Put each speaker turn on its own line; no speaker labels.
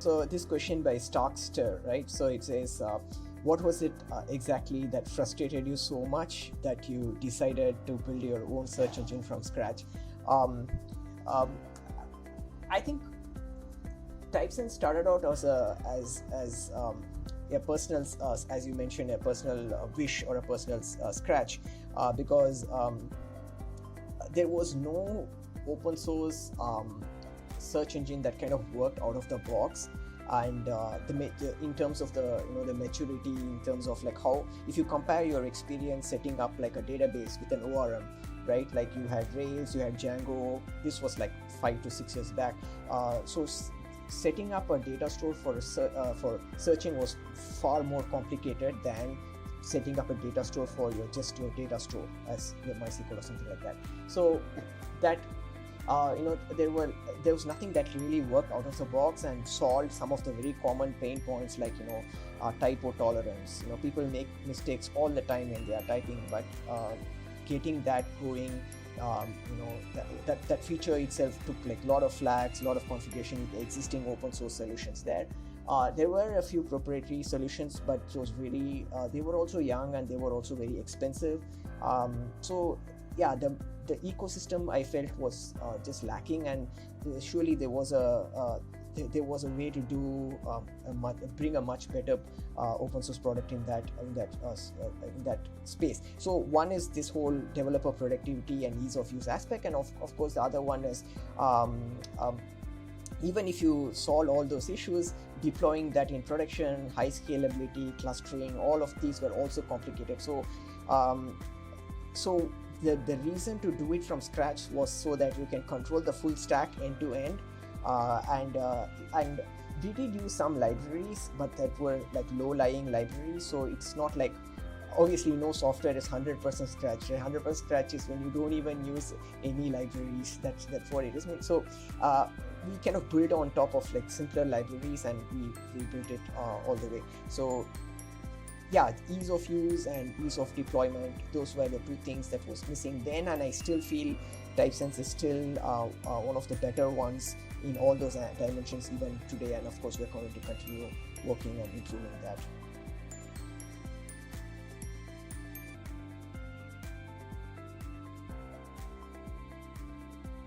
So this question by Starkster, right? So it says, what was it exactly that frustrated you so much that you decided to build your own search engine from scratch? I think Typesense started out as a personal, as you mentioned, a personal wish or a personal scratch, because there was no open source search engine that kind of worked out of the box. And in terms of the maturity, in terms of like how, if you compare your experience setting up like a database with an ORM, right? Like you had Rails, you had Django. This was like 5 to 6 years back. So setting up a data store for searching was far more complicated than setting up a data store for your data store as your MySQL or something like that. So that there was nothing that really worked out of the box and solved some of the very common pain points, like typo tolerance. People make mistakes all the time when they are typing, but getting that going, that feature itself took like a lot of flags, a lot of configuration with the existing open source solutions there. There were a few proprietary solutions, but it was really they were also young and they were also very expensive. So yeah, the ecosystem I felt was just lacking, and surely there was a way to do bring a much better open source product in that space. So one is this whole developer productivity and ease of use aspect, and of course the other one is even if you solve all those issues, deploying that in production, high scalability, clustering, all of these were also complicated. So the reason to do it from scratch was so that you can control the full stack end to end. And we did use some libraries, but that were like low-lying libraries. So it's not like, obviously no software is 100% scratch. 100% scratch is when you don't even use any libraries. That's what it is. So we kind of built on top of like simpler libraries, and we built it all the way. So yeah, ease of use and ease of deployment, those were the two things that was missing then, and I still feel Typesense is still one of the better ones in all those dimensions even today, and of course we're going to continue working and improving that.